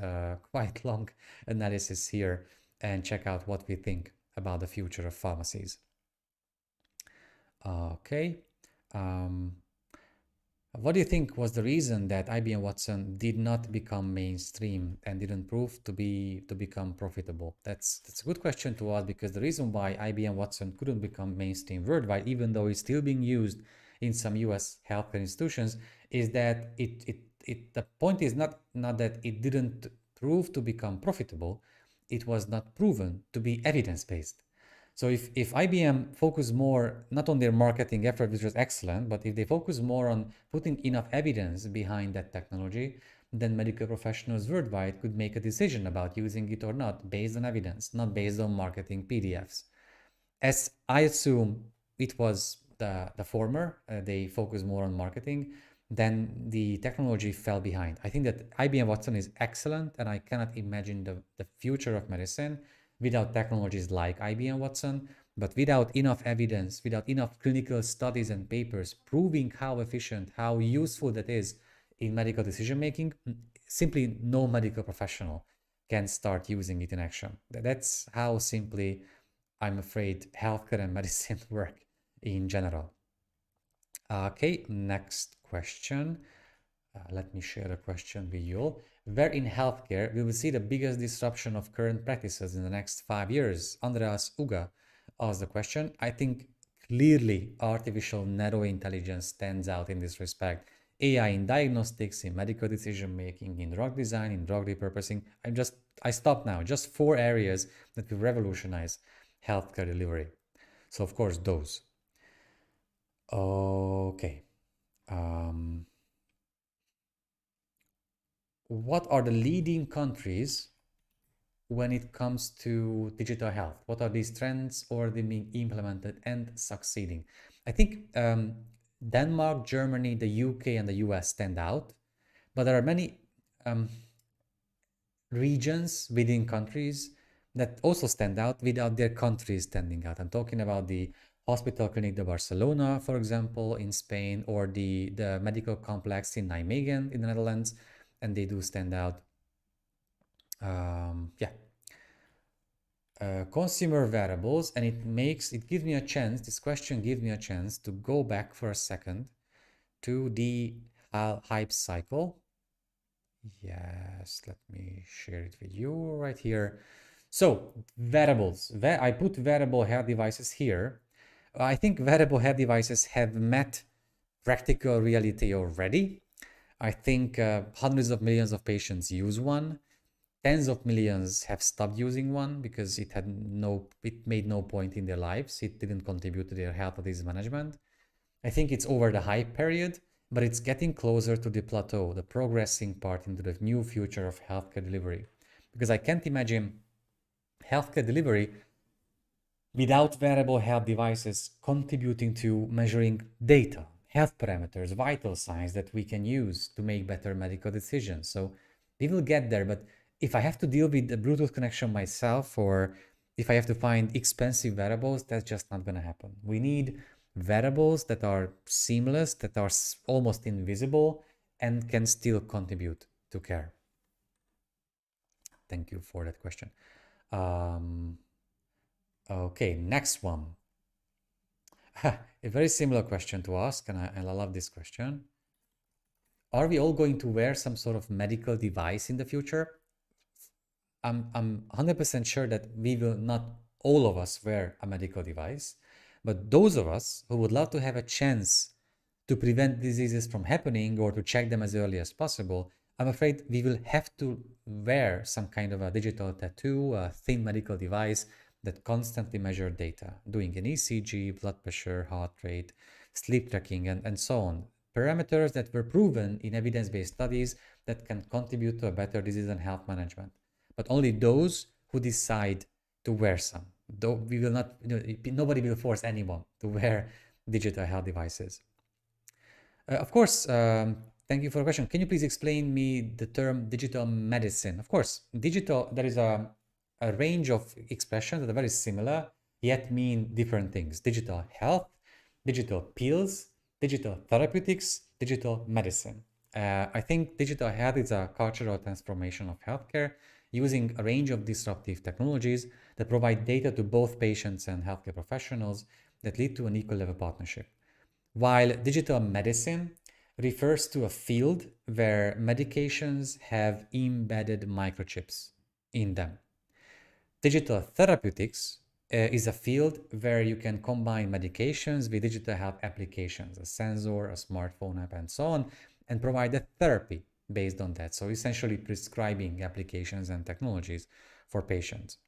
quite long analysis here and check out what we think about the future of pharmacies. Okay. What do you think was the reason that IBM Watson did not become mainstream and didn't prove to become profitable? That's a good question to ask, because the reason why IBM Watson couldn't become mainstream worldwide, even though it's still being used in some US healthcare institutions, is that the point is not that it didn't prove to become profitable, it was not proven to be evidence-based. So if IBM focused more, not on their marketing effort, which was excellent, but if they focus more on putting enough evidence behind that technology, then medical professionals worldwide could make a decision about using it or not based on evidence, not based on marketing PDFs. As I assume it was the former, they focus more on marketing, then the technology fell behind. I think that IBM Watson is excellent, and I cannot imagine the future of medicine without technologies like IBM Watson, but without enough evidence, without enough clinical studies and papers proving how efficient, how useful that is in medical decision making, simply no medical professional can start using it in action. That's how simply I'm afraid healthcare and medicine work in general. Okay, next question. Let me share a question with you all. Where in healthcare we will see the biggest disruption of current practices in the next 5 years? Andreas Uga asked the question. I think clearly artificial narrow intelligence stands out in this respect. AI in diagnostics, in medical decision making, in drug design, in drug repurposing. I stopped now. Just 4 areas that will revolutionize healthcare delivery. So of course those. Okay. What are the leading countries when it comes to digital health? What are these trends already being implemented and succeeding? I think Denmark, Germany, the UK, and the US stand out, but there are many regions within countries that also stand out without their countries standing out. I'm talking about the Hospital Clinic de Barcelona, for example, in Spain, or the medical complex in Nijmegen in the Netherlands, and they do stand out. Consumer variables, and it gives me a chance, this question gives me a chance to go back for a second to the hype cycle. Yes, let me share it with you right here. So wearables, I put wearable health devices here. I think wearable health devices have met practical reality already. I think hundreds of millions of patients use one. Tens of millions have stopped using one because it made no point in their lives. It didn't contribute to their health or disease management. I think it's over the hype period, but it's getting closer to the plateau, the progressing part into the new future of healthcare delivery. Because I can't imagine healthcare delivery without wearable health devices contributing to measuring data, health parameters, vital signs that we can use to make better medical decisions. So we will get there, but if I have to deal with the Bluetooth connection myself, or if I have to find expensive wearables, that's just not going to happen. We need wearables that are seamless, that are almost invisible, and can still contribute to care. Thank you for that question. Okay, next one. A very similar question to ask, and I love this question. Are we all going to wear some sort of medical device in the future? I'm 100% sure that we will not, all of us, wear a medical device, but those of us who would love to have a chance to prevent diseases from happening or to check them as early as possible, I'm afraid we will have to wear some kind of a digital tattoo, a thin medical device that constantly measure data, doing an ECG, blood pressure, heart rate, sleep tracking, and so on. Parameters that were proven in evidence-based studies that can contribute to a better disease and health management. But only those who decide to wear some. Though we will not, nobody will force anyone to wear digital health devices. Of course, thank you for the question. Can you please explain me the term digital medicine? Of course, digital, there is a range of expressions that are very similar, yet mean different things. Digital health, digital pills, digital therapeutics, digital medicine. I think digital health is a cultural transformation of healthcare using a range of disruptive technologies that provide data to both patients and healthcare professionals that lead to an equal level partnership. While digital medicine refers to a field where medications have embedded microchips in them. Digital therapeutics is a field where you can combine medications with digital health applications, a sensor, a smartphone app, and so on, and provide a therapy based on that. So essentially prescribing applications and technologies for patients.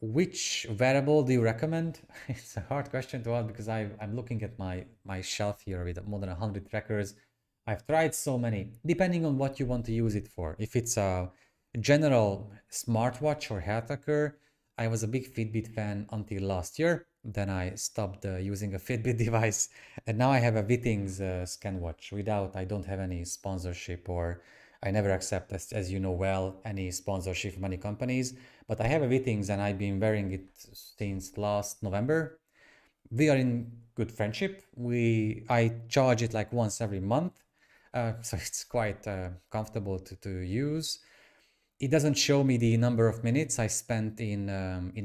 Which wearable do you recommend? It's a hard question to ask because I'm looking at my shelf here with more than 100 trackers. I've tried so many, depending on what you want to use it for. If it's a general smartwatch or hair tracker, I was a big Fitbit fan until last year. Then I stopped using a Fitbit device, and now I have a Wittings ScanWatch. I don't have any sponsorship, or I never accept, as you know well, any sponsorship from any companies. But I have a Wittings, and I've been wearing it since last November. We are in good friendship. I charge it like once every month, so it's quite comfortable to use. It doesn't show me the number of minutes I spent in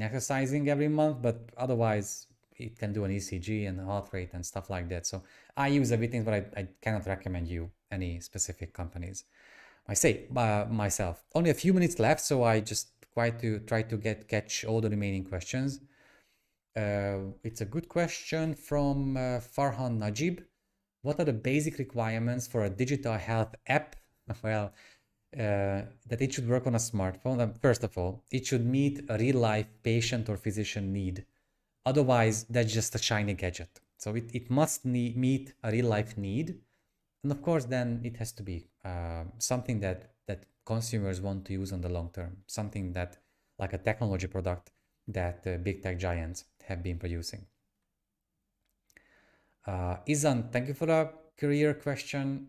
exercising every month, but otherwise it can do an ECG and heart rate and stuff like that. So I use everything, but I cannot recommend you any specific companies. I say myself. Only a few minutes left, so I just try to catch all the remaining questions. It's a good question from Farhan Najib. What are the basic requirements for a digital health app? Well, that it should work on a smartphone. First of all, it should meet a real-life patient or physician need. Otherwise, that's just a shiny gadget. So it must meet a real-life need. And of course, then it has to be something that consumers want to use on the long term. Something that, like a technology product that big tech giants have been producing. Izan, thank you for the career question.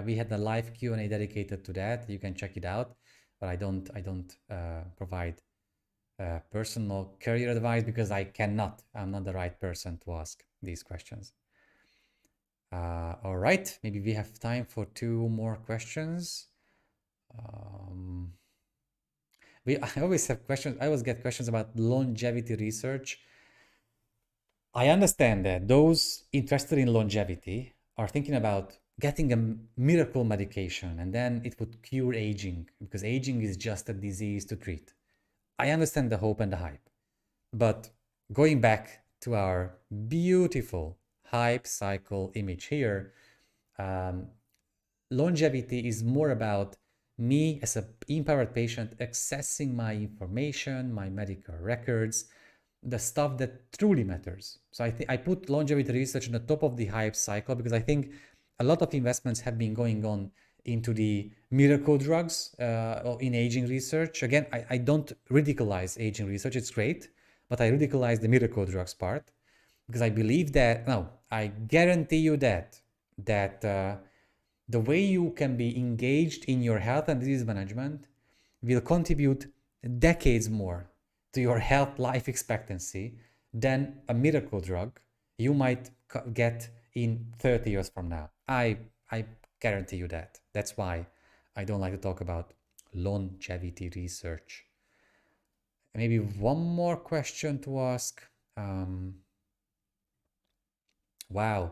We had a live Q&A dedicated to that. You can check it out, but I don't provide personal career advice because I'm not the right person to ask these questions. All right, maybe we have time for 2 more questions. I always have questions. I always get questions about longevity research. I understand that those interested in longevity are thinking about getting a miracle medication and then it would cure aging because aging is just a disease to treat. I understand the hope and the hype, but going back to our beautiful hype cycle image here. Um, Longevity is more about me as an empowered patient accessing my information, my medical records, the stuff that truly matters. So I put longevity research on the top of the hype cycle because I think a lot of investments have been going on into the miracle drugs in aging research. Again, I don't ridiculize aging research, it's great, but I ridiculize the miracle drugs part because I believe that, no, I guarantee you that the way you can be engaged in your health and disease management will contribute decades more to your health life expectancy than a miracle drug you might get in 30 years from now. I guarantee you that. That's why I don't like to talk about longevity research. Maybe one more question to ask. Wow.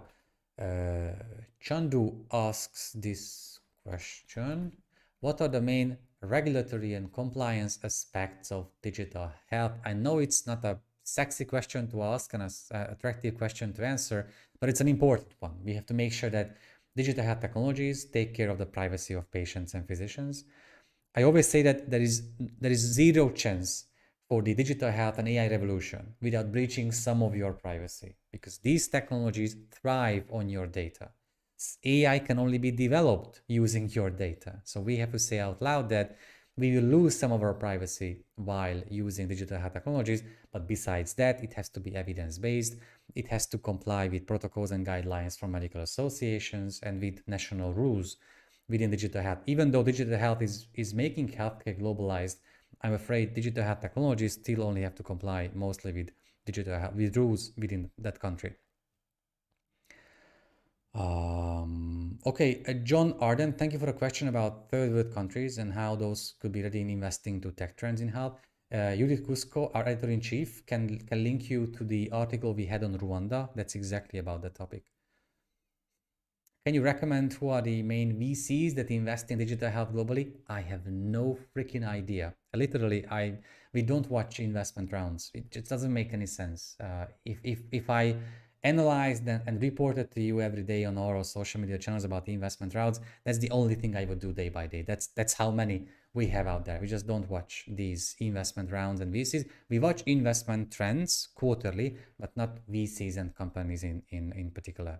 Chandu asks this question. What are the main regulatory and compliance aspects of digital health? I know it's not a sexy question to ask and an attractive question to answer, but it's an important one. We have to make sure that digital health technologies take care of the privacy of patients and physicians. I always say that there is zero chance for the digital health and AI revolution without breaching some of your privacy, because these technologies thrive on your data. AI can only be developed using your data. So we have to say out loud that we will lose some of our privacy while using digital health technologies. But besides that, it has to be evidence-based. It has to comply with protocols and guidelines from medical associations and with national rules within digital health. Even though digital health is making healthcare globalized, I'm afraid digital health technologies still only have to comply mostly with digital health, with rules within that country. Okay, John Arden, thank you for a question about third world countries and how those could be ready in investing to tech trends in health. Judith Cusco, our editor-in-chief, can link you to the article we had on Rwanda. That's exactly about the topic. Can you recommend who are the main VCs that invest in digital health globally? I have no freaking idea. Literally, we don't watch investment rounds. It just doesn't make any sense. If I analyzed and reported to you every day on our social media channels about the investment rounds, that's the only thing I would do day by day. That's how many we have out there. We just don't watch these investment rounds and VCs. We watch investment trends quarterly, but not VCs and companies in particular.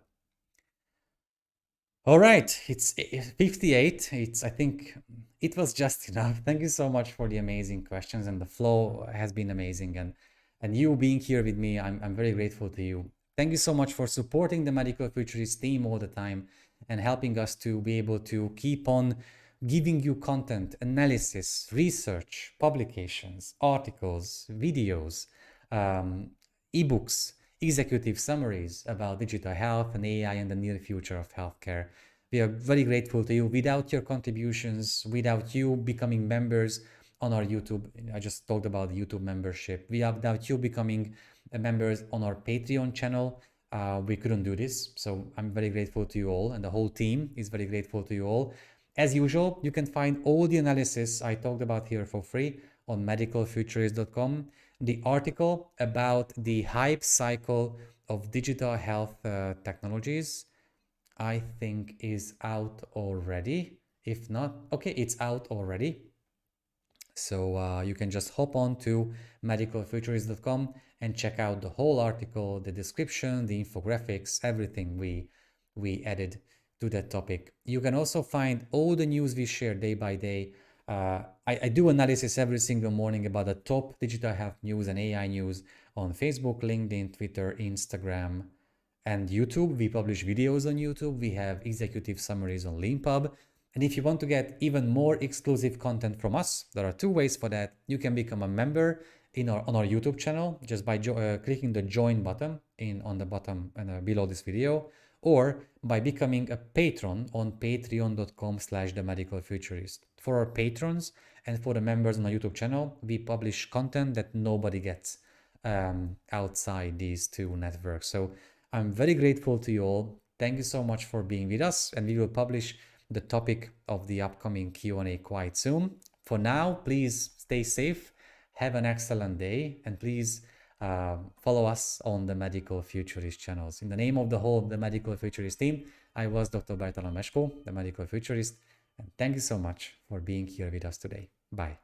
All right, it's 58. I think it was just enough. Thank you so much for the amazing questions, and the flow has been amazing. And you being here with me, I'm very grateful to you. Thank you so much for supporting the Medical Futurist team all the time and helping us to be able to keep on giving you content, analysis, research, publications, articles, videos, ebooks, executive summaries about digital health and AI and the near future of healthcare. We are very grateful to you. Without your contributions, without you becoming members on our YouTube, I just talked about the YouTube membership. Without you becoming members on our Patreon channel, we couldn't do this. So I'm very grateful to you all, and the whole team is very grateful to you all. As usual, you can find all the analysis I talked about here for free on medicalfuturist.com. The article about the hype cycle of digital health technologies, I think, is out already. If not, okay, it's out already. So you can just hop on to medicalfuturist.com and check out the whole article, the description, the infographics, everything we added to that topic. You can also find all the news we share day by day. I do analysis every single morning about the top digital health news and AI news on Facebook, LinkedIn, Twitter, Instagram, and YouTube. We publish videos on YouTube. We have executive summaries on LeanPub. And if you want to get even more exclusive content from us, there are two ways for that. You can become a member on our YouTube channel just by clicking the join button on the bottom and below this video, or by becoming a patron on patreon.com/themedicalfuturist. For our patrons and for the members on our YouTube channel, we publish content that nobody gets outside these two networks. So I'm very grateful to you all. Thank you so much for being with us, and we will publish the topic of the upcoming Q&A quite soon. For now, please stay safe, have an excellent day, and please follow us on the Medical Futurist channels. In the name of the Medical Futurist team, I was Dr. Bertalan Mesko, the Medical Futurist, and thank you so much for being here with us today. Bye.